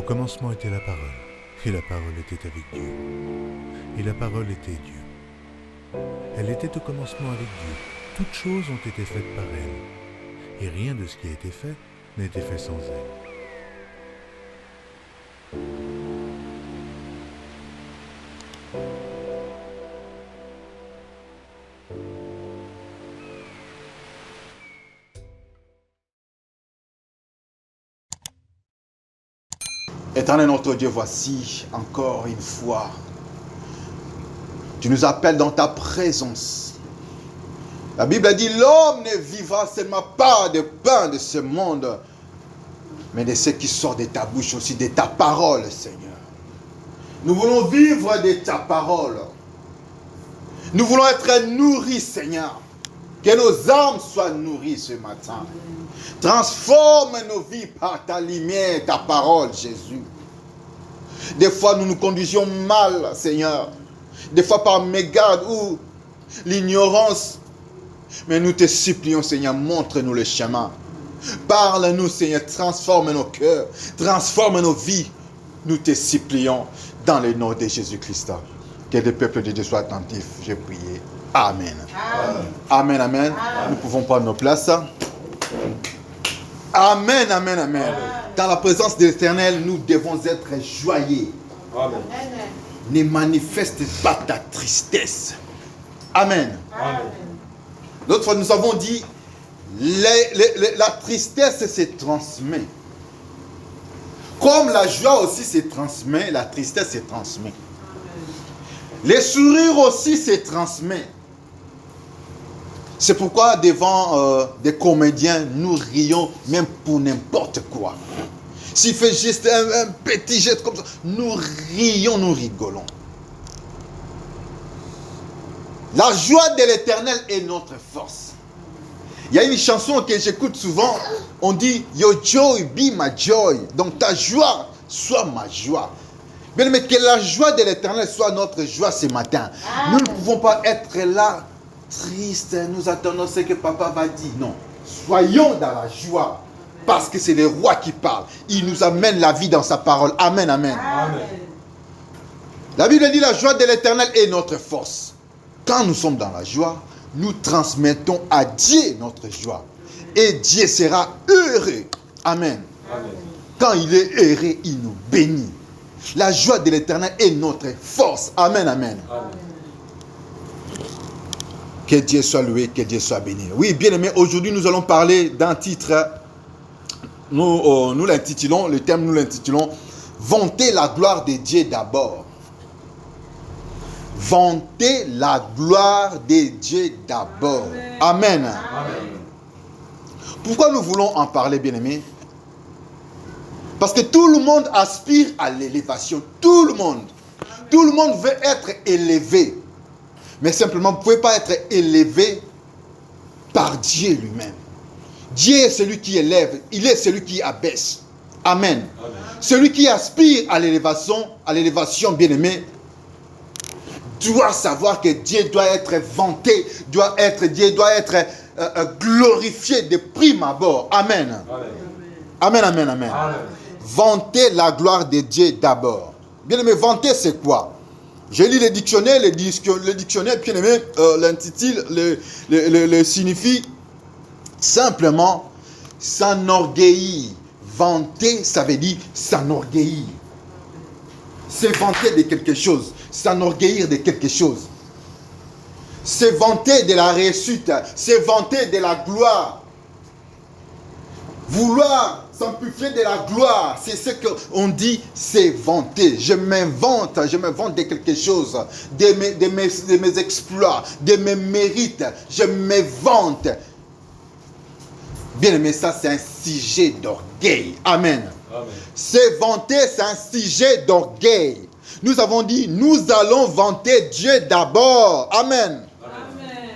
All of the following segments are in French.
commencement était la parole, et la parole était avec Dieu, et la parole était Dieu. Elle était au commencement avec Dieu. Toutes choses ont été faites par elle, et rien de ce qui a été fait n'a été fait sans elle. Éternel notre Dieu, voici encore une fois, tu nous appelles dans ta présence. La Bible a dit, l'homme ne vivra seulement pas de pain de ce monde, mais de ce qui sort de ta bouche aussi, de ta parole, Seigneur. Nous voulons vivre de ta parole. Nous voulons être nourris, Seigneur. Que nos âmes soient nourries ce matin. Transforme nos vies par ta lumière, ta parole, Jésus. Des fois, nous nous conduisions mal, Seigneur. Des fois, par mégarde ou l'ignorance. Mais nous te supplions, Seigneur, montre-nous le chemin. Parle-nous, Seigneur, transforme nos cœurs, transforme nos vies. Nous te supplions dans le nom de Jésus-Christ. Que le peuple de Dieu soit attentif. J'ai prié. Amen. Amen, amen. Nous pouvons prendre nos places. Amen, amen, amen. Dans la présence de l'Éternel, nous devons être joyeux. Amen. Ne manifeste pas ta tristesse. Amen. Amen. L'autre fois, nous avons dit, la tristesse se transmet. Comme la joie aussi se transmet, la tristesse se transmet. Les sourires aussi se transmettent. C'est pourquoi devant des comédiens, nous rions même pour n'importe quoi. S'il fait juste un petit geste comme ça, nous rions, nous rigolons. La joie de l'Éternel est notre force. Il y a une chanson que j'écoute souvent, on dit « Your joy be my joy ». Donc ta joie soit ma joie. Bien, mais que la joie de l'Éternel soit notre joie ce matin. Nous ne pouvons pas être là triste, nous attendons ce que papa va dire. Non, soyons dans la joie. Parce que c'est le roi qui parle. Il nous amène la vie dans sa parole. Amen, amen. Amen. La Bible dit la joie de l'Éternel est notre force. Quand nous sommes dans la joie, nous transmettons à Dieu notre joie. Et Dieu sera heureux. Amen. Amen. Quand il est heureux, il nous bénit. La joie de l'Éternel est notre force. Amen, amen. Amen. Que Dieu soit loué, que Dieu soit béni. Oui, bien aimé, aujourd'hui nous allons parler d'un titre. Nous l'intitulons, le thème nous l'intitulons « Vanter la gloire de Dieu d'abord ». Vanter la gloire de Dieu d'abord. Amen. Amen. Pourquoi nous voulons en parler, bien aimé? Parce que tout le monde aspire à l'élévation. Tout le monde. Tout le monde veut être élevé. Mais simplement, vous ne pouvez pas être élevé par Dieu lui-même. Dieu est celui qui élève. Il est celui qui abaisse. Amen. Amen. Celui qui aspire à l'élévation, bien-aimé, doit savoir que Dieu doit être vanté. Dieu doit être glorifié de prime abord. Amen. Amen. Amen, amen, amen. Amen. Vanter la gloire de Dieu d'abord. Bien-aimé, vanter c'est quoi? Je lis le dictionnaire, bien-aimé, l'intitule, le signifie simplement s'enorgueillir. Vanter, ça veut dire s'enorgueillir. C'est vanter de quelque chose, s'enorgueillir de quelque chose. C'est vanter de la réussite, c'est vanter de la gloire. Vouloir s'amplifier de la gloire, c'est ce qu'on dit, c'est vanter. Je me vante de quelque chose, de mes exploits, de mes mérites. Je me vante. Bien aimé, ça c'est un sujet d'orgueil. Amen. Amen. C'est vanter, c'est un sujet d'orgueil. Nous avons dit, nous allons vanter Dieu d'abord. Amen. Amen.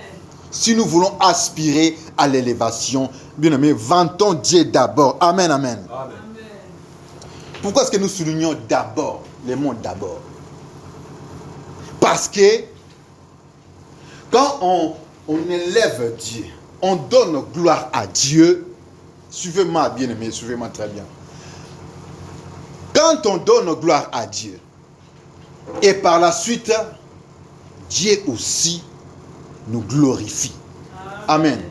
Si nous voulons aspirer à l'élévation, bien aimé, vantons Dieu d'abord. Amen, amen. Amen. Pourquoi est-ce que nous soulignons d'abord, le mot d'abord? Parce que quand on élève Dieu, on donne gloire à Dieu. Suivez-moi, bien aimé, suivez-moi très bien. Quand quand on donne gloire à Dieu, et par la suite, Dieu aussi nous glorifie. Amen.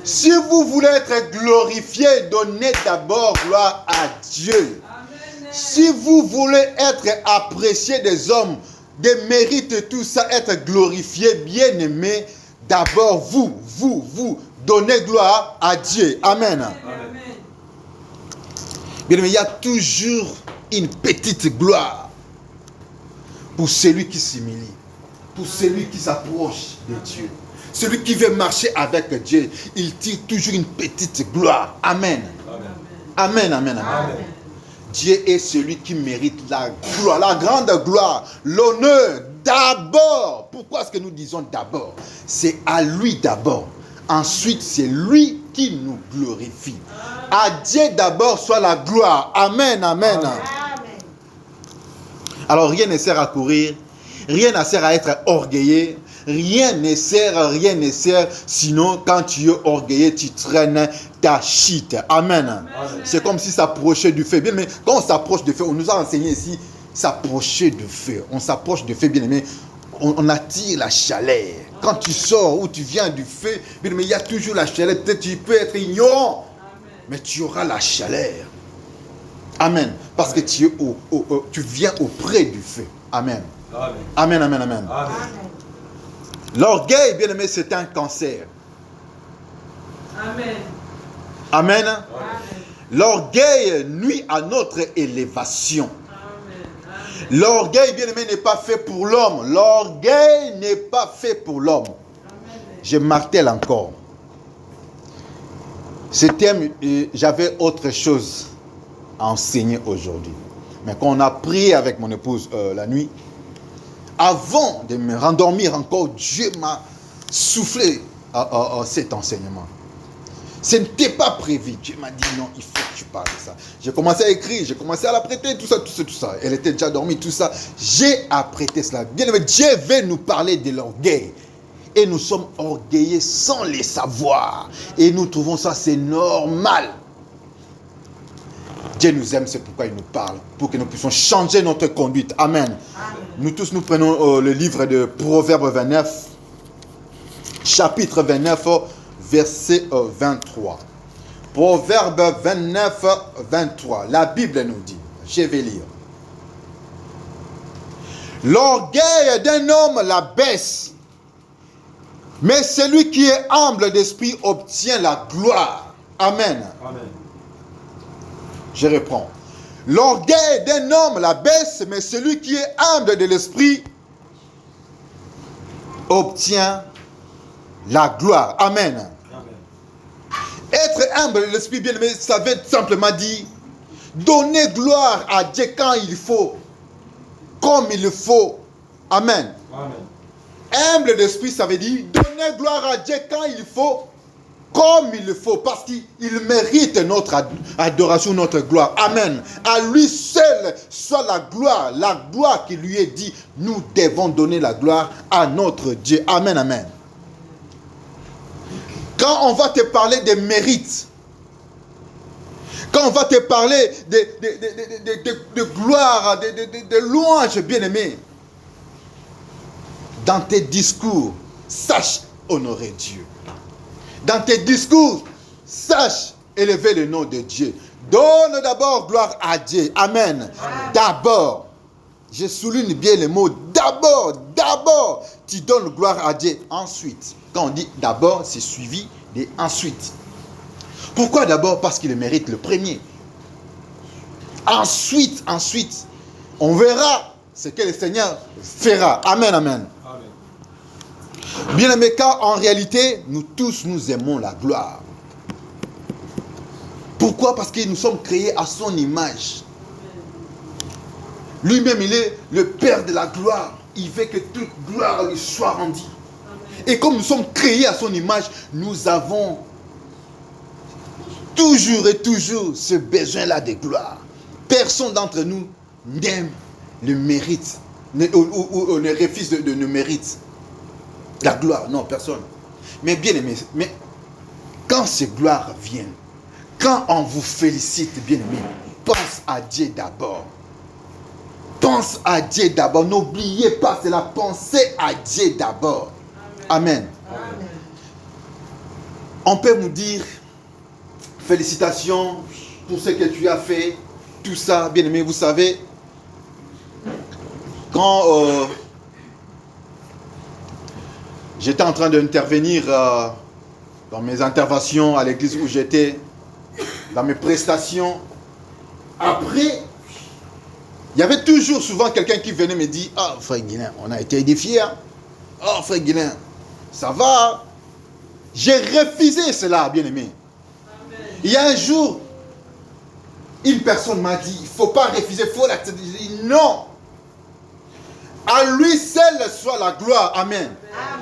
Si vous voulez être glorifié, donnez d'abord gloire à Dieu. Si vous voulez être apprécié des hommes, des mérites, tout ça, être glorifié, bien aimé, d'abord vous donnez gloire à Dieu. Amen. Bien aimé, il y a toujours une petite gloire pour celui qui s'humilie, pour celui qui s'approche de Dieu. Celui qui veut marcher avec Dieu, il tire toujours une petite gloire. Amen. Amen, amen, amen. Dieu est celui qui mérite la gloire, la grande gloire, l'honneur d'abord. Pourquoi est-ce que nous disons d'abord? C'est à lui d'abord. Ensuite, c'est lui qui nous glorifie. À Dieu d'abord soit la gloire. Amen, amen. Alors rien ne sert à courir, rien ne sert à être orgueilleux. Rien ne sert, sinon quand tu es orgueilleux, tu traînes ta chute. Amen. C'est comme si s'approcher du feu. Bien aimé, quand on s'approche du feu, on nous a enseigné ici, s'approcher du feu. On s'approche du feu, bien aimé, on attire la chaleur. Quand tu sors ou tu viens du feu, bien aimé, il y a toujours la chaleur. Peut-être tu peux être ignorant, mais tu auras la chaleur. Amen. Parce que tu viens auprès du feu. Amen. Amen, amen, amen. Amen. L'orgueil, bien aimé, c'est un cancer. Amen. Amen. Amen. L'orgueil nuit à notre élévation. Amen. L'orgueil, bien aimé, n'est pas fait pour l'homme. L'orgueil n'est pas fait pour l'homme. Je martèle encore. Ce thème, j'avais autre chose à enseigner aujourd'hui. Mais quand on a prié avec mon épouse la nuit, avant de me rendormir encore, Dieu m'a soufflé cet enseignement. Ce n'était pas prévu. Dieu m'a dit non, il faut que tu parles de ça. J'ai commencé à écrire, j'ai commencé à la prêter, tout ça. Elle était déjà dormie, tout ça. J'ai apprêté cela. Bien aimé, Dieu veut nous parler de l'orgueil. Et nous sommes orgueilleux sans le savoir. Et nous trouvons ça, c'est normal. Dieu nous aime, c'est pourquoi il nous parle, pour que nous puissions changer notre conduite. Amen. Amen. Nous tous, nous prenons le livre de Proverbes 29, chapitre 29, verset 23. Proverbes 29, 23. La Bible nous dit, je vais lire. L'orgueil d'un homme la baisse, mais celui qui est humble d'esprit obtient la gloire. Amen. Amen. Je reprends. L'orgueil d'un homme la baisse, mais celui qui est humble de l'esprit obtient la gloire. Amen. Amen. Être humble de l'esprit, bien aimé, ça veut simplement dire donner gloire à Dieu quand il faut, comme il le faut. Amen. Amen. Humble d'esprit, ça veut dire donner gloire à Dieu quand il faut, comme il le faut, parce qu'il mérite notre adoration, notre gloire. Amen. À lui seul soit la gloire qui lui est dit. Nous devons donner la gloire à notre Dieu. Amen, amen. Quand on va te parler des mérites, quand on va te parler de gloire, de louange, bien-aimé, dans tes discours, sache honorer Dieu. Dans tes discours, sache élever le nom de Dieu. Donne d'abord gloire à Dieu. Amen. D'abord, je souligne bien le mot d'abord, tu donnes gloire à Dieu. Ensuite, quand on dit d'abord, c'est suivi de ensuite. Pourquoi d'abord? Parce qu'il mérite le premier. Ensuite, on verra ce que le Seigneur fera. Amen, amen. Bien aimé, car en réalité, nous tous, nous aimons la gloire. Pourquoi? Parce que nous sommes créés à son image. Lui-même, il est le Père de la gloire. Il veut que toute gloire lui soit rendue. Et comme nous sommes créés à son image, nous avons toujours et toujours ce besoin-là de gloire. Personne d'entre nous n'aime le mérite, ou ne refuse de mérite. La gloire, non, personne. Mais bien aimé, quand ces gloires viennent, quand on vous félicite, bien aimé, pense à Dieu d'abord. Pense à Dieu d'abord. N'oubliez pas cela. Pensez à Dieu d'abord. Amen. Amen. On peut nous dire félicitations pour ce que tu as fait. Tout ça, bien aimé, vous savez, quand j'étais en train d'intervenir dans mes interventions à l'église où j'étais, dans mes prestations, après, il y avait toujours souvent quelqu'un qui venait me dire « Ah, frère Guilain, on a été édifiés. Hein? Oh, frère Guilain, ça va. » J'ai refusé cela, bien-aimé. Il y a un jour, une personne m'a dit « Il ne faut pas refuser, il faut l'accepter. » J'ai dit « Non. À lui seul soit la gloire. Amen. »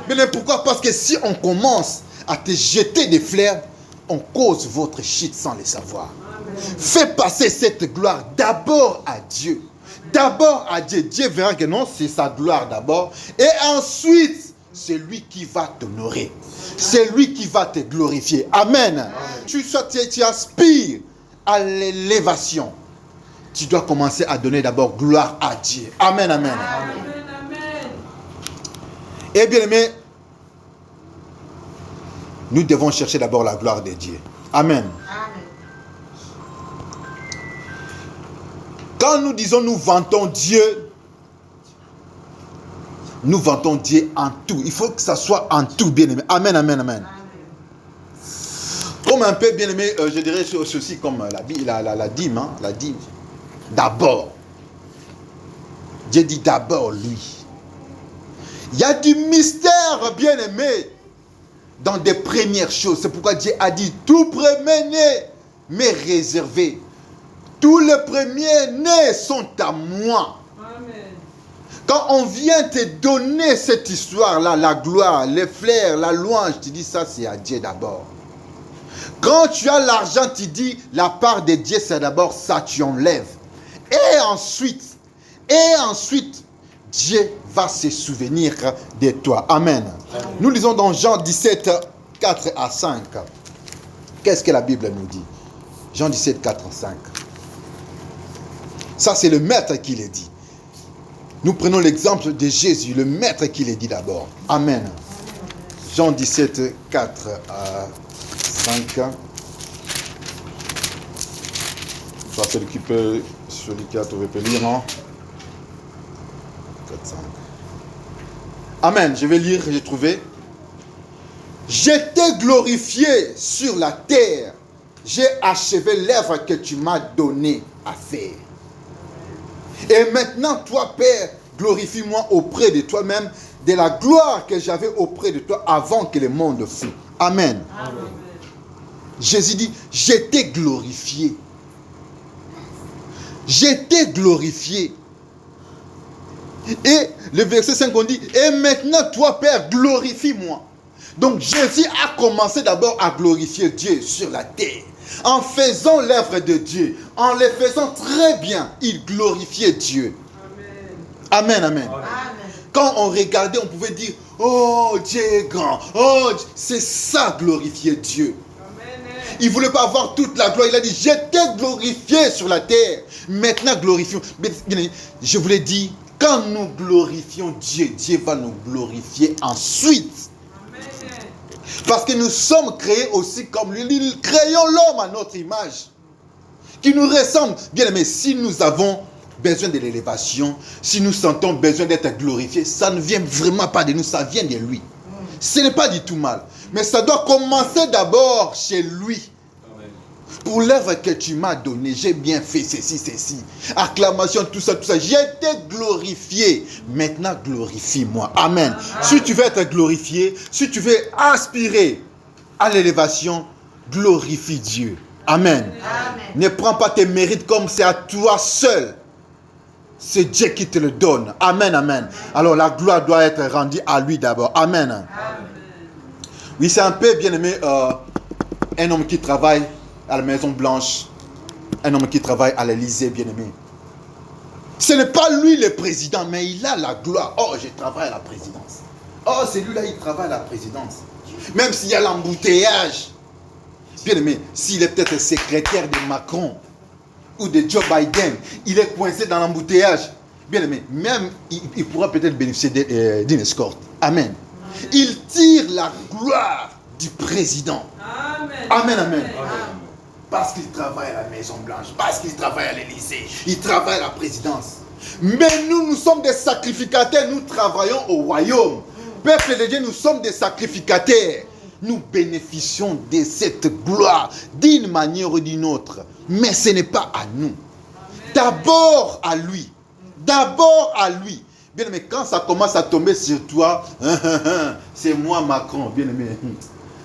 Mais pourquoi? Parce que si on commence à te jeter des fleurs, on cause votre chute sans le savoir. Amen. Fais passer cette gloire d'abord à Dieu. D'abord à Dieu. Dieu verra que non, c'est sa gloire d'abord. Et ensuite, c'est lui qui va t'honorer. C'est lui qui va te glorifier. Amen. Amen. Tu aspires à l'élévation. Tu dois commencer à donner d'abord gloire à Dieu. Amen, amen. Amen. Amen. Et bien aimé, nous devons chercher d'abord la gloire de Dieu. Amen. Amen. Quand nous disons nous vantons Dieu en tout. Il faut que ça soit en tout, bien aimé. Amen, amen, amen. Amen. Comme un peu, bien aimé, je dirais ceci comme la dîme. Hein, la dîme. D'abord. Dieu dit d'abord lui. Il y a du mystère, bien aimé, dans des premières choses. C'est pourquoi Dieu a dit tout premier-né m'est réservé. Tous les premiers-nés sont à moi. Amen. Quand on vient te donner cette histoire-là, la gloire, les fleurs, la louange, tu dis ça c'est à Dieu d'abord. Quand tu as l'argent, tu dis la part de Dieu c'est d'abord ça, tu enlèves. Et ensuite, Dieu va se souvenir de toi. Amen. Amen. Nous lisons dans Jean 17, 4 à 5. Qu'est-ce que la Bible nous dit? Jean 17, 4 à 5. Ça, c'est le maître qui le dit. Nous prenons l'exemple de Jésus, le maître qui le dit d'abord. Amen. Jean 17, 4 à 5. Ça, celui qui a trouvé peut lire, non? 4, 5. Amen. Je vais lire, j'ai trouvé. J'étais glorifié sur la terre. J'ai achevé l'œuvre que tu m'as donnée à faire. Et maintenant, toi, Père, glorifie-moi auprès de toi-même de la gloire que j'avais auprès de toi avant que le monde fût. Amen. Amen. Jésus dit, j'étais glorifié. J'étais glorifié. Et le verset 5, on dit, et maintenant, toi, Père, glorifie-moi. Donc, Jésus a commencé d'abord à glorifier Dieu sur la terre. En faisant l'œuvre de Dieu, en le faisant très bien, il glorifiait Dieu. Amen, amen. Amen. Quand on regardait, on pouvait dire, oh, Dieu est grand. Oh, c'est ça, glorifier Dieu. Amen. Il ne voulait pas avoir toute la gloire. Il a dit, j'étais glorifié sur la terre. Maintenant, glorifions. Je vous l'ai dit, quand nous glorifions Dieu, Dieu va nous glorifier ensuite. Parce que nous sommes créés aussi comme lui. Nous créons l'homme à notre image. Qui nous ressemble. Bien aimé, si nous avons besoin de l'élévation, si nous sentons besoin d'être glorifiés, ça ne vient vraiment pas de nous, ça vient de lui. Ce n'est pas du tout mal. Mais ça doit commencer d'abord chez lui. Amen. Pour l'œuvre que tu m'as donnée, j'ai bien fait ceci. Acclamation, tout ça. J'ai été glorifié. Maintenant, glorifie-moi. Amen. Amen. Si tu veux être glorifié, si tu veux aspirer à l'élévation, glorifie Dieu. Amen. Amen. Ne prends pas tes mérites comme c'est à toi seul. C'est Dieu qui te le donne. Amen, amen. Alors la gloire doit être rendue à lui d'abord. Amen. Amen. Oui, c'est un peu, bien aimé, un homme qui travaille à la Maison Blanche, un homme qui travaille à l'Élysée, bien aimé. Ce n'est pas lui le président, mais il a la gloire. Oh, je travaille à la présidence. Oh, c'est lui là, il travaille à la présidence. Même s'il y a l'embouteillage. Bien aimé, s'il est peut-être secrétaire de Macron, ou de Joe Biden, il est coincé dans l'embouteillage, bien aimé, même il pourra peut-être bénéficier d'une escorte. Amen. Il tire la gloire du président. Amen. Amen, amen. Parce qu'il travaille à la Maison Blanche, parce qu'il travaille à l'Élysée, il travaille à la présidence. Mais nous sommes des sacrificateurs, nous travaillons au royaume. Peuple de Dieu, nous sommes des sacrificateurs. Nous bénéficions de cette gloire d'une manière ou d'une autre. Mais ce n'est pas à nous. D'abord à lui. D'abord à lui. Bien aimé, quand ça commence à tomber sur toi, c'est moi Macron, bien aimé.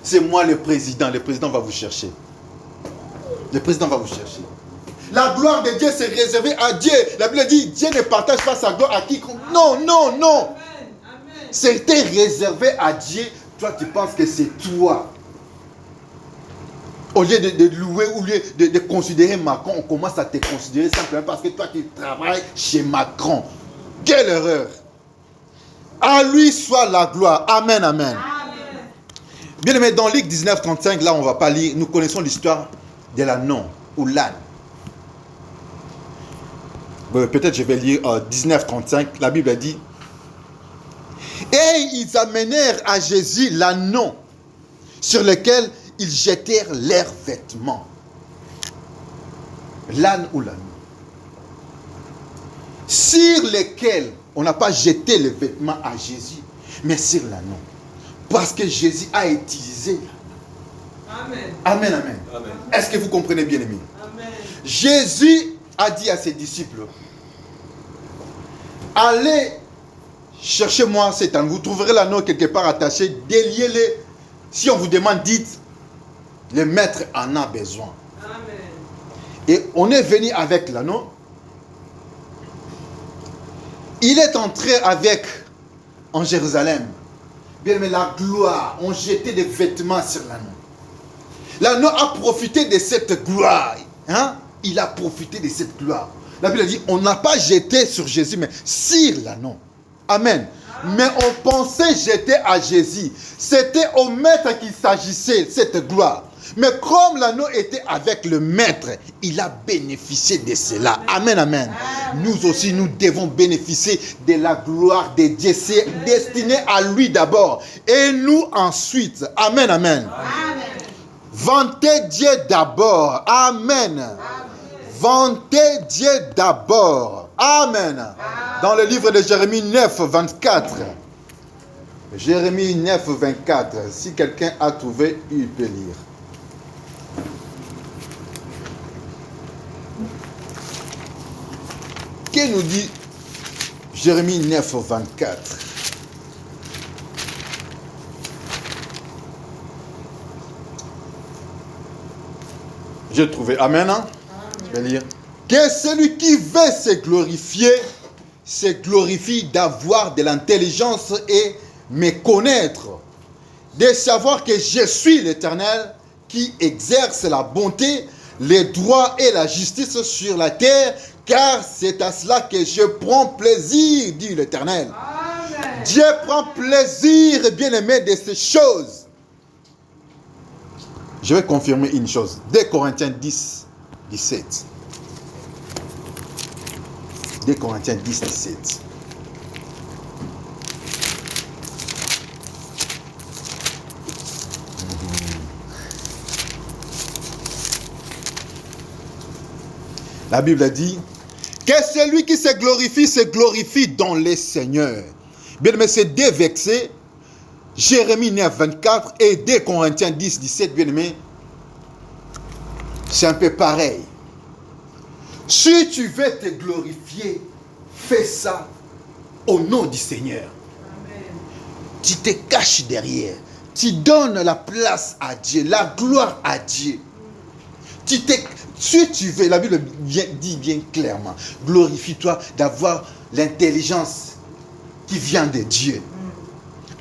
C'est moi le président va vous chercher. Le président va vous chercher. La gloire de Dieu c'est réservé à Dieu. La Bible dit, Dieu ne partage pas sa gloire à quiconque. Non, non, non. C'était réservé à Dieu. Toi, tu penses que c'est toi. Au lieu de louer, au lieu de considérer Macron, on commence à te considérer simplement parce que toi, tu travailles chez Macron. Quelle erreur. À lui soit la gloire. Amen, amen. Bien aimé, dans Luc 19, 35, là, on ne va pas lire. Nous connaissons l'histoire de l'ânon ou l'âne. Peut-être je vais lire 19, 35. La Bible dit, et ils amenèrent à Jésus l'ânon sur lequel ils jetèrent leurs vêtements. L'âne ou l'ânon. Sur lequel on n'a pas jeté les vêtements à Jésus, mais sur l'ânon. Parce que Jésus a utilisé l'ânon. Amen. Amen, amen. Amen. Est-ce que vous comprenez bien, amis? Amen. Jésus a dit à ses disciples, allez, cherchez-moi cet anneau. Vous trouverez l'anneau quelque part attaché. Déliez-le. Si on vous demande, dites, le maître en a besoin. Amen. Et on est venu avec l'anneau. Il est entré avec en Jérusalem. Bien, mais la gloire, on jetait des vêtements sur l'anneau. L'anneau a profité de cette gloire. Hein? Il a profité de cette gloire. La Bible dit, on n'a pas jeté sur Jésus, mais sur l'anneau. Amen. Mais on pensait jeter à Jésus. C'était au maître qu'il s'agissait, cette gloire. Mais comme l'anneau était avec le maître, il a bénéficié de cela. Amen, amen. Nous aussi, nous devons bénéficier de la gloire de Dieu. C'est destiné à lui d'abord. Et nous ensuite. Amen, amen. Vantez Dieu d'abord. Amen. Vantez Dieu d'abord. Amen. Dans le livre de Jérémie 9, 24. Jérémie 9, 24. Si quelqu'un a trouvé, il peut lire. Que nous dit Jérémie 9, 24? J'ai trouvé. Amen. Hein? Je vais lire. Que celui qui veut se glorifie d'avoir de l'intelligence et me connaître, de savoir que je suis l'Éternel qui exerce la bonté, les droits et la justice sur la terre, car c'est à cela que je prends plaisir, dit l'Éternel. Amen. Dieu prend plaisir, bien-aimé, de ces choses. Je vais confirmer une chose. 2 Corinthiens 10, 17. 2 Corinthiens 10, 17. La Bible a dit que celui qui se glorifie dans les seigneurs. Bien, mais c'est deux versets, Jérémie 9, 24 et 2 Corinthiens 10, 17, bien aimé. C'est un peu pareil. Si tu veux te glorifier, fais ça au nom du Seigneur. Amen. Tu te caches derrière. Tu donnes la place à Dieu, la gloire à Dieu. Si tu veux, la Bible dit bien clairement, glorifie-toi d'avoir l'intelligence qui vient de Dieu.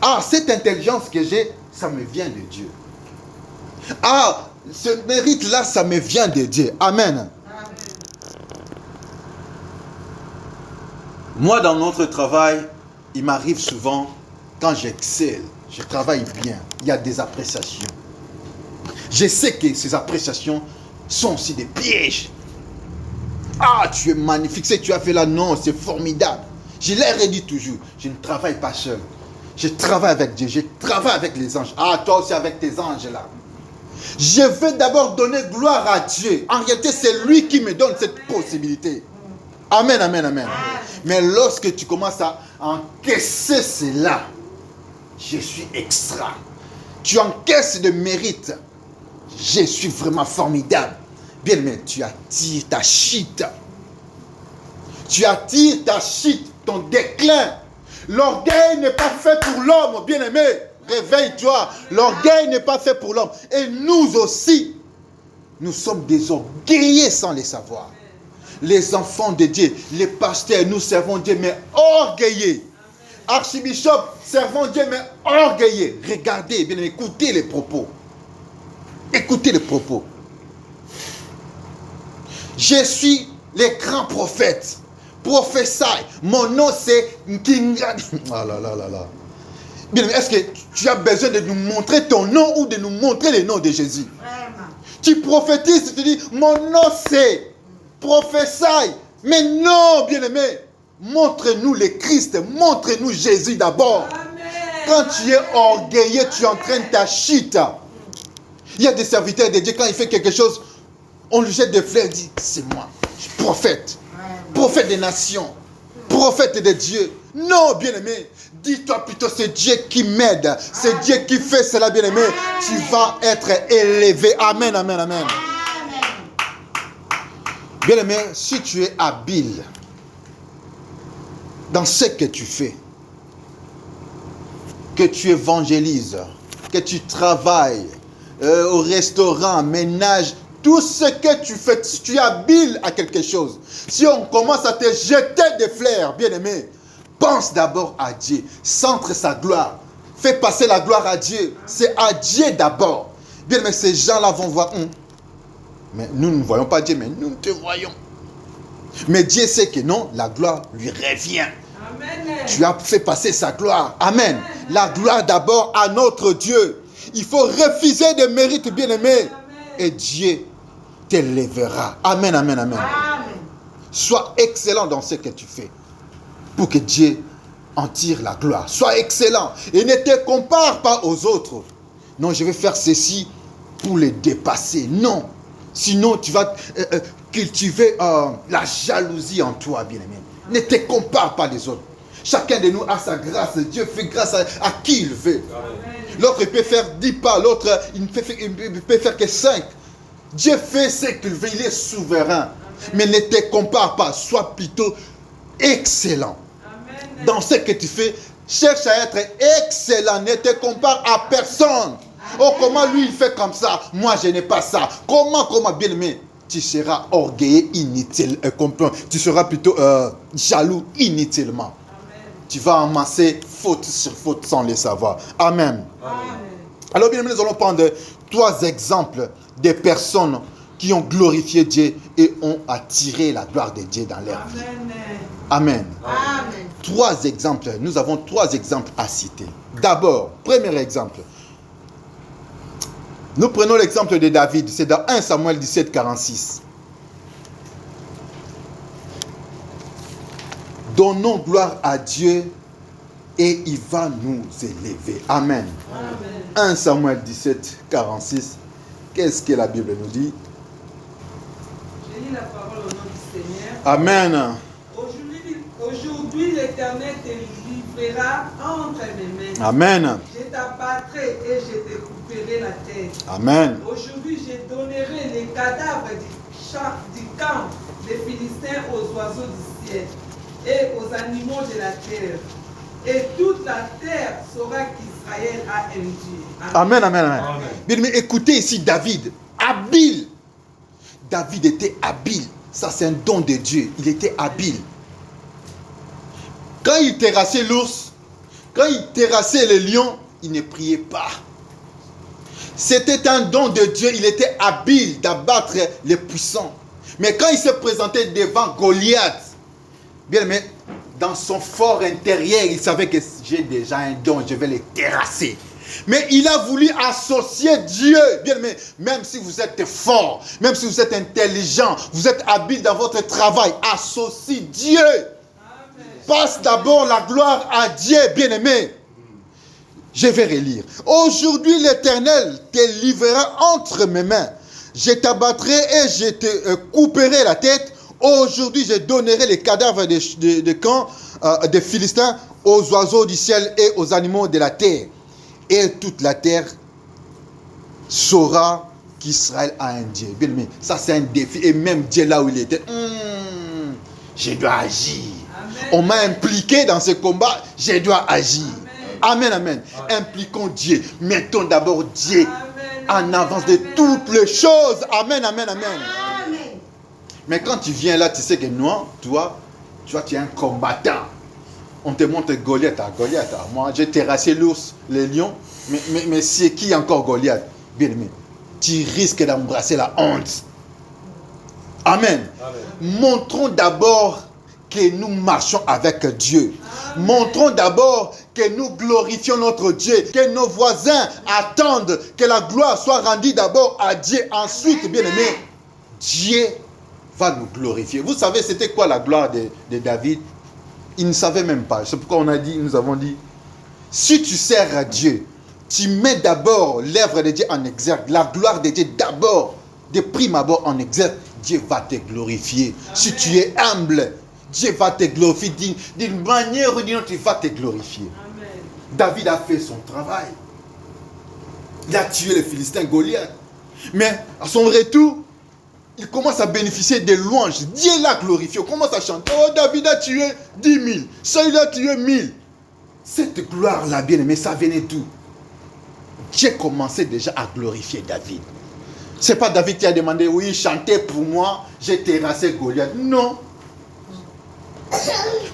Ah, cette intelligence que j'ai, ça me vient de Dieu. Ah, ce mérite-là, ça me vient de Dieu. Amen. Moi, dans notre travail, il m'arrive souvent, quand j'excelle, je travaille bien, il y a des appréciations. Je sais que ces appréciations sont aussi des pièges. Ah, tu es magnifique, ce que tu as fait là, non, c'est formidable. Je leur ai dit toujours, je ne travaille pas seul. Je travaille avec Dieu, je travaille avec les anges. Ah, toi aussi avec tes anges là. Je veux d'abord donner gloire à Dieu. En réalité, c'est lui qui me donne cette possibilité. Amen, amen, amen. Mais lorsque tu commences à encaisser cela, je suis extra. Tu encaisses de mérite. Je suis vraiment formidable. Bien aimé, tu attires ta chute. Tu attires ta chute, ton déclin. L'orgueil n'est pas fait pour l'homme, bien aimé. Réveille-toi. L'orgueil n'est pas fait pour l'homme. Et nous aussi, nous sommes des orgueillés sans les savoir. Les enfants de Dieu, les pasteurs, nous servons Dieu, mais orgueillés. Archibishop, servons Dieu, mais orgueillés. Regardez, bien écoutez les propos. Écoutez les propos. Je suis les grands prophètes. Prophète, mon nom c'est Kinga. Ah là là là là. Bien, est-ce que tu as besoin de nous montrer ton nom ou de nous montrer le nom de Jésus? Vraiment. Tu prophétises, tu dis, mon nom c'est prophète. Mais non, bien-aimé, montre-nous le Christ, montre-nous Jésus d'abord. Quand tu es orgueilleux, tu entraînes ta chute. Il y a des serviteurs de Dieu, quand il fait quelque chose, on lui jette des fleurs, il dit, c'est moi, je suis prophète. Prophète des nations, prophète de Dieu. Non, bien-aimé, dis-toi plutôt, c'est Dieu qui m'aide, c'est Dieu qui fait cela, bien-aimé. Tu vas être élevé. Amen, amen, amen. Bien-aimé, si tu es habile dans ce que tu fais, que tu évangélises, que tu travailles au restaurant, ménage, tout ce que tu fais, si tu es habile à quelque chose, si on commence à te jeter des fleurs, bien-aimé, pense d'abord à Dieu, centre sa gloire, fais passer la gloire à Dieu, c'est à Dieu d'abord. Bien-aimé, ces gens-là vont voir, mais nous ne voyons pas Dieu, mais nous te voyons. Mais Dieu sait que non, la gloire lui revient. Amen. Tu as fait passer sa gloire. Amen. La gloire d'abord à notre Dieu. Il faut refuser de mérite, bien-aimé, et Dieu t'élèvera. Amen, amen, amen. Amen. Sois excellent dans ce que tu fais pour que Dieu en tire la gloire. Sois excellent et ne te compare pas aux autres. Non, je vais faire ceci pour les dépasser. Non. Sinon, tu vas cultiver la jalousie en toi, bien-aimé. Ne te compare pas les autres. Chacun de nous a sa grâce. Dieu fait grâce à qui il veut. L'autre, il peut faire 10 pas. L'autre, il ne peut faire que 5. Dieu fait ce qu'il veut, il est souverain. Mais ne te compare pas, sois plutôt excellent. Amen. Dans ce que tu fais, cherche à être excellent, ne te compare à personne. Amen. Oh, comment lui il fait comme ça, moi je n'ai pas ça. Comment, bien aimé, tu seras orgueilleux inutile, tu seras plutôt jaloux inutilement. Amen. Tu vas amasser faute sur faute sans le savoir. Amen. Amen. Alors bien aimé, nous allons prendre 3 exemples des personnes qui ont glorifié Dieu et ont attiré la gloire de Dieu dans leur vie. Amen. Amen. 3 exemples. Nous avons 3 exemples à citer. D'abord, premier exemple. Nous prenons l'exemple de David. C'est dans 1 Samuel 17, 46. Donnons gloire à Dieu et il va nous élever. Amen. Amen. 1 Samuel 17, 46. Qu'est-ce que la Bible nous dit? Je lis la parole au nom du Seigneur. Amen. Aujourd'hui, l'Éternel te livrera entre mes mains. Amen. Je t'abattrai et je te couperai la tête. Amen. Aujourd'hui, je donnerai les cadavres du camp des Philistins aux oiseaux du ciel et aux animaux de la terre. Et toute la terre saura qu'Israël a un Dieu. Amen, amen, amen. Bien, mais écoutez ici David, habile. David était habile. Ça, c'est un don de Dieu. Il était habile. Quand il terrassait l'ours, quand il terrassait le lion, il ne priait pas. C'était un don de Dieu. Il était habile d'abattre les puissants. Mais quand il se présentait devant Goliath, bien, mais dans son fort intérieur, il savait que j'ai déjà un don, je vais les terrasser. Mais il a voulu associer Dieu. Bien aimé, même si vous êtes fort, même si vous êtes intelligent, vous êtes habile dans votre travail, associe Dieu. Amen. Passe d'abord la gloire à Dieu, bien aimé. Je vais relire. Aujourd'hui, l'Éternel te livrera entre mes mains. Je t'abattrai et je te couperai la tête. Aujourd'hui, je donnerai les cadavres de camp des Philistins aux oiseaux du ciel et aux animaux de la terre. Et toute la terre saura qu'Israël a un Dieu. Bien aimé, ça c'est un défi. Et même Dieu là où il était, je dois agir. Amen. On m'a impliqué dans ce combat, je dois agir. Amen, amen. Impliquons Dieu. Mettons d'abord Dieu en avance de toutes les choses. Amen, amen, amen. Mais quand tu viens là, tu sais que non, toi, tu es un combattant. On te montre Goliath. Goliath. Moi, j'ai terrassé l'ours, les lions. Mais c'est qui encore Goliath? Bien aimé, tu risques d'embrasser la honte. Amen. Amen. Montrons d'abord que nous marchons avec Dieu. Amen. Montrons d'abord que nous glorifions notre Dieu. Que nos voisins attendent que la gloire soit rendue d'abord à Dieu. Ensuite, bien aimé, Dieu va nous glorifier. Vous savez, c'était quoi la gloire de David? Il ne savait même pas. C'est pourquoi nous avons dit, si tu sers à Dieu, tu mets d'abord l'œuvre de Dieu en exergue, la gloire de Dieu d'abord, de prime abord en exergue, Dieu va te glorifier. Amen. Si tu es humble, Dieu va te glorifier d'une manière ou d'une autre, il va te glorifier. Amen. David a fait son travail. Il a tué le Philistin Goliath. Mais à son retour, il commence à bénéficier des louanges. Dieu l'a glorifié. On commence à chanter. Oh, David a tué 10 000. Saül a tué 1000. Cette gloire-là, bien aimé, ça venait d'où? Dieu commençait déjà à glorifier David. Ce n'est pas David qui a demandé, oui, chantez pour moi, j'ai terrassé Goliath. Non.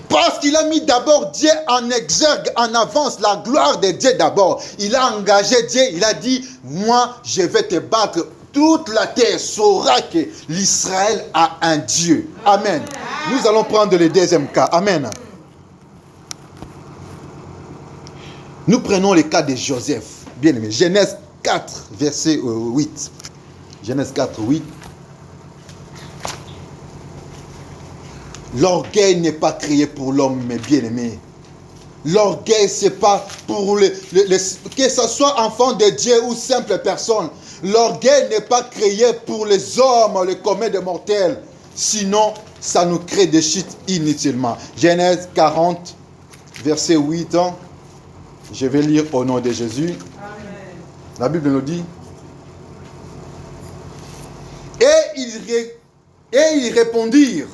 Parce qu'il a mis d'abord Dieu en exergue, en avance, la gloire de Dieu d'abord. Il a engagé Dieu, il a dit, moi, je vais te battre. Toute la terre saura que l'Israël a un Dieu. Amen. Nous allons prendre le deuxième cas. Amen. Nous prenons le cas de Joseph. Bien aimé. Genèse 4, verset 8. Genèse 4, 8. L'orgueil n'est pas créé pour l'homme, mais bien aimé. L'orgueil, ce n'est pas pour que ce soit enfant de Dieu ou simple personne. L'orgueil n'est pas créé pour les hommes, les communs des mortels. Sinon, ça nous crée des chutes inutilement. Genèse 40, verset 8. Je vais lire au nom de Jésus. Amen. La Bible nous dit. Et ils répondirent,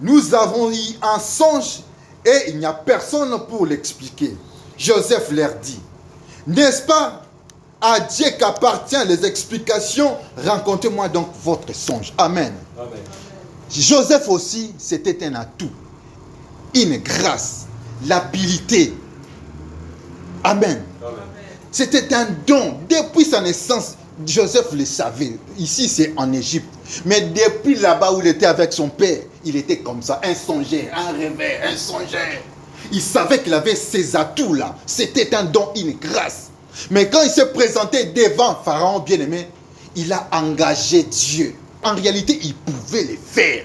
nous avons eu un songe et il n'y a personne pour l'expliquer. Joseph leur dit, n'est-ce pas à Dieu qu'appartiennent les explications? Rencontrez-moi donc votre songe. Amen. Amen. Joseph aussi, c'était un atout, une grâce, l'habilité. Amen. Amen. C'était un don. Depuis sa naissance, Joseph le savait. Ici, c'est en Égypte. Mais depuis là-bas où il était avec son père, il était comme ça, un songeur, un rêveur, un songeur. Il savait qu'il avait ces atouts-là. C'était un don, une grâce. Mais quand il s'est présenté devant Pharaon bien-aimé, il a engagé Dieu. En réalité, il pouvait le faire.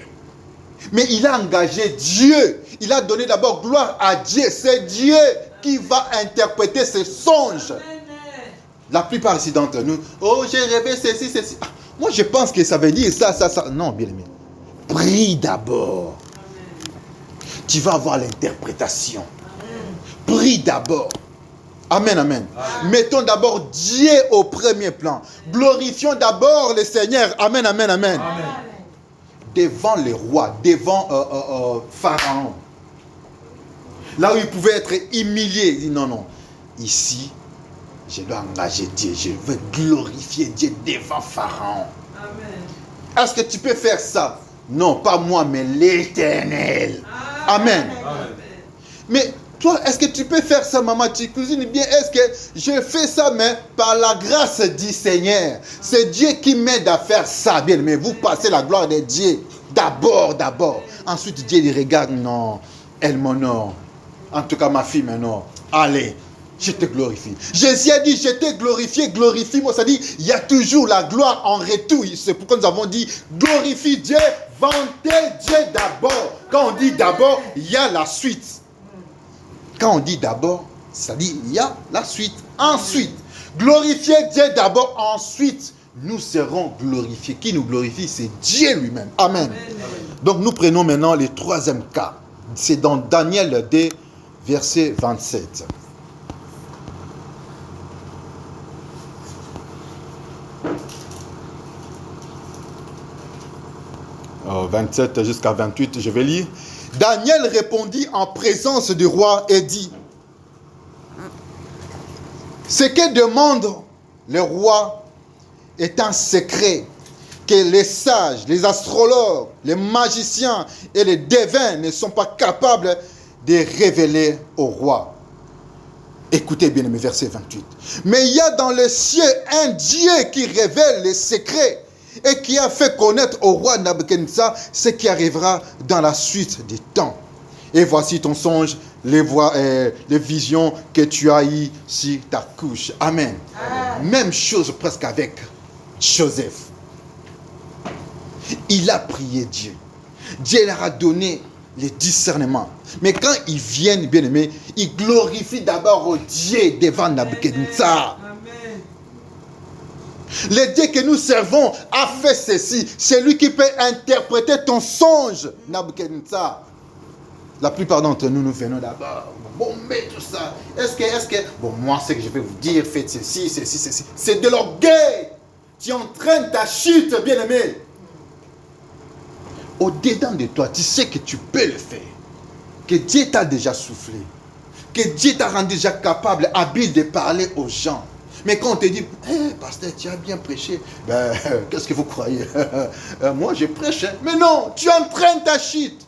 Mais il a engagé Dieu. Il a donné d'abord gloire à Dieu. C'est Dieu qui va interpréter ses songes. La plupart ici d'entre nous, oh, j'ai rêvé ceci, ceci. Ah, moi, je pense que ça veut dire ça, ça, ça. Non, bien-aimé. Prie d'abord. Tu vas avoir l'interprétation. Prie d'abord. Amen, amen. Amen. Mettons d'abord Dieu au premier plan. Glorifions d'abord le Seigneur. Amen, amen, amen. Amen. Devant les rois, devant Pharaon. Là où il pouvait être humilié. Il dit non, non. Ici, je dois engager Dieu. Je veux glorifier Dieu devant Pharaon. Amen. Est-ce que tu peux faire ça? Non, pas moi, mais l'Éternel. Amen. Amen. Mais toi, est-ce que tu peux faire ça, maman? Tu cuisines bien. Est-ce que je fais ça, mais par la grâce du Seigneur? C'est Dieu qui m'aide à faire ça. Bien, mais vous passez la gloire de Dieu. D'abord. Ensuite, Dieu il regarde. Non, elle m'honore. En tout cas, ma fille m'honore. Allez, Je te glorifie. Jésus a dit, je t'ai glorifié, glorifie-moi. Ça dit, il y a toujours la gloire en retour. C'est pourquoi nous avons dit, glorifie Dieu, vantez Dieu d'abord. Quand on dit d'abord, il y a la suite. Quand on dit d'abord, ça dit, il y a la suite. Ensuite, glorifiez Dieu d'abord, ensuite, nous serons glorifiés. Qui nous glorifie? C'est Dieu lui-même. Amen. Donc nous prenons maintenant le troisième cas. C'est dans Daniel 2, verset 27. 27 jusqu'à 28, je vais lire. Daniel répondit en présence du roi et dit, ce que demande le roi est un secret que les sages, les astrologues, les magiciens et les devins ne sont pas capables de révéler au roi. Écoutez bien mes versets 28. Mais il y a dans les cieux un Dieu qui révèle les secrets et qui a fait connaître au roi Nabuchodonosor ce qui arrivera dans la suite des temps. Et voici ton songe, les visions que tu as eues sur ta couche. Amen. Même chose presque avec Joseph. Il a prié Dieu. Dieu leur a donné le discernement. Mais quand ils viennent, bien aimés, ils glorifient d'abord Dieu devant Nabuchodonosor. Le Dieu que nous servons a fait ceci. C'est lui qui peut interpréter ton songe, Nabuchodonosor. La plupart d'entre nous, nous venons d'abord. Bon, mais tout ça. Est-ce que... Bon, moi, ce que je vais vous dire, faites ceci, ceci, ceci. C'est de l'orgueil. Tu entraînes ta chute, bien-aimé. Au-dedans de toi, tu sais que tu peux le faire. Que Dieu t'a déjà soufflé. Que Dieu t'a rendu déjà capable, habile de parler aux gens. Mais quand on te dit, hey, pasteur, tu as bien prêché, ben, qu'est-ce que vous croyez? Moi, je prêche. Hein? Mais non, tu entraînes ta chute.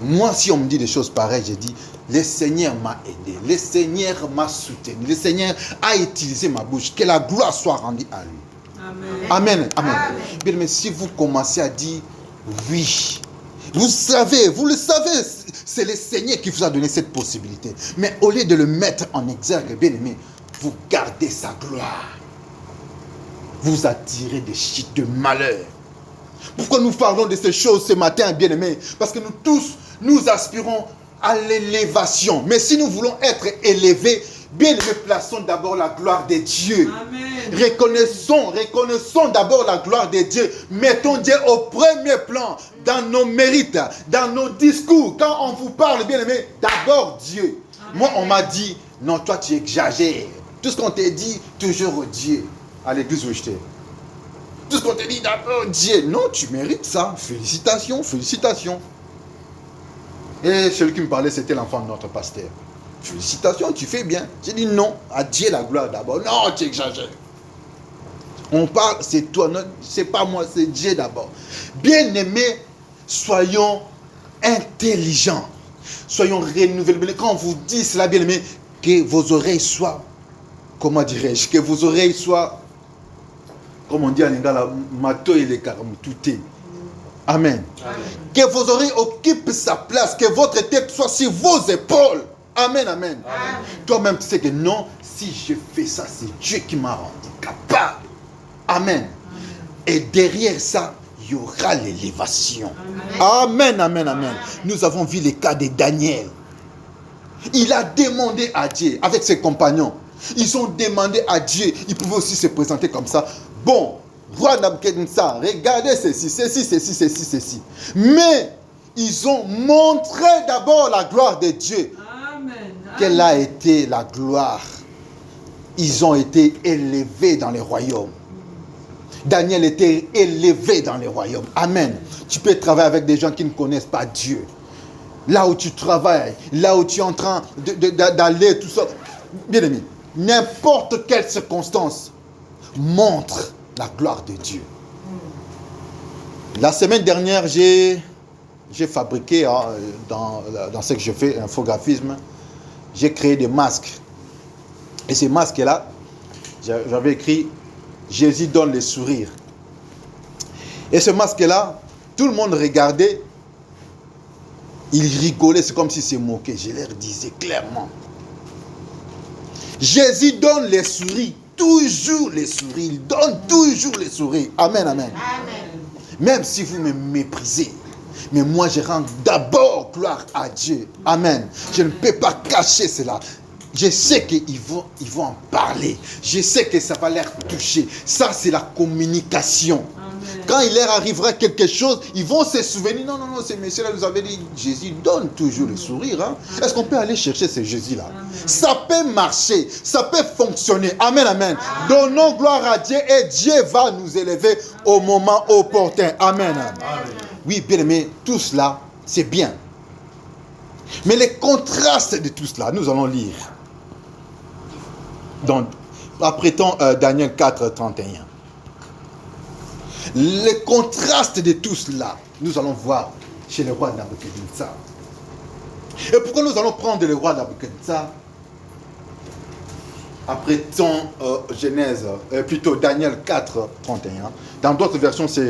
Moi, si on me dit des choses pareilles, je dis, le Seigneur m'a aidé, le Seigneur m'a soutenu, le Seigneur a utilisé ma bouche, que la gloire soit rendue à lui. Amen. Amen. Amen. Bien, mais si vous commencez à dire oui, vous le savez, c'est le Seigneur qui vous a donné cette possibilité. Mais au lieu de le mettre en exergue, bien aimé, vous gardez sa gloire. Vous attirez des chutes de malheur. Pourquoi nous parlons de ces choses ce matin, bien aimé? Parce que nous tous, nous aspirons à l'élévation. Mais si nous voulons être élevés, bien aimé, plaçons d'abord la gloire de Dieu. Amen. Reconnaissons d'abord la gloire de Dieu. Mettons Dieu au premier plan dans nos mérites, dans nos discours. Quand on vous parle, bien aimé, d'abord Dieu. Amen. Moi, on m'a dit, non, toi tu exagères. Tout ce qu'on t'a dit, toujours Dieu. À l'église où j'étais. Tout ce qu'on t'a dit d'abord Dieu. Non, tu mérites ça. Félicitations, félicitations. Et celui qui me parlait, c'était l'enfant de notre pasteur. Félicitations, tu fais bien. J'ai dit non, à Dieu la gloire d'abord. Non, tu exagères. On parle, c'est toi, non, c'est pas moi, c'est Dieu d'abord. Bien-aimés, soyons intelligents. Soyons renouvelés. Quand on vous dit cela, bien-aimés, que vos oreilles soient, comment dirais-je, que vos oreilles soient, comme on dit en lingala, mato et les karamutouté. Amen. Amen. Que vos oreilles occupent sa place, que votre tête soit sur vos épaules. Amen, amen. Amen. Toi-même, tu sais que non, si je fais ça, c'est Dieu qui m'a rendu capable. Amen. Amen. Et derrière ça, il y aura l'élévation. Amen, amen, amen. Nous avons vu le cas de Daniel. Il a demandé à Dieu, avec ses compagnons, ils ont demandé à Dieu, ils pouvaient aussi se présenter comme ça. Bon, roi Nabuchodonosor, regardez ceci. Mais ils ont montré d'abord la gloire de Dieu. Amen. Quelle a été la gloire? Ils ont été élevés dans les royaumes. Daniel était élevé dans les royaumes. Amen. Tu peux travailler avec des gens qui ne connaissent pas Dieu. Là où tu travailles, là où tu es en train d'aller, tout ça. Bien aimé, n'importe quelle circonstance montre la gloire de Dieu. La semaine dernière, j'ai fabriqué, dans ce que je fais, infographisme, j'ai créé des masques. Et ces masques-là, j'avais écrit « Jésus donne le sourire ». Et ce masque-là, tout le monde regardait Ils rigolaient, c'est comme s'ils se moquaient. Je leur disais clairement. Jésus donne les souris, toujours les souris. Il donne toujours les souris. Amen, amen. Même si vous me méprisez, mais moi je rends d'abord gloire à Dieu. Amen. Je ne peux pas cacher cela. Je sais qu'ils vont en parler. Je sais que ça va leur toucher. Ça, c'est la communication. Amen. Quand il leur arrivera quelque chose, ils vont se souvenir. Non, ces messieurs-là nous avaient dit, Jésus donne toujours le sourire. Hein? Est-ce qu'on peut aller chercher ce Jésus-là? Ça peut marcher. Ça peut fonctionner. Amen, amen. Donnons gloire à Dieu et Dieu va nous élever au moment opportun. Amen. Oui, bien aimé, tout cela, c'est bien. Mais les contrastes de tout cela, nous allons lire. Apprêtons Daniel 4, 31. Les contrastes de tout cela, nous allons voir chez le roi Nabuchodonosor. Et pourquoi nous allons prendre le roi Nabuchodonosor? Apprêtons Daniel 4, 31. Dans d'autres versions, c'est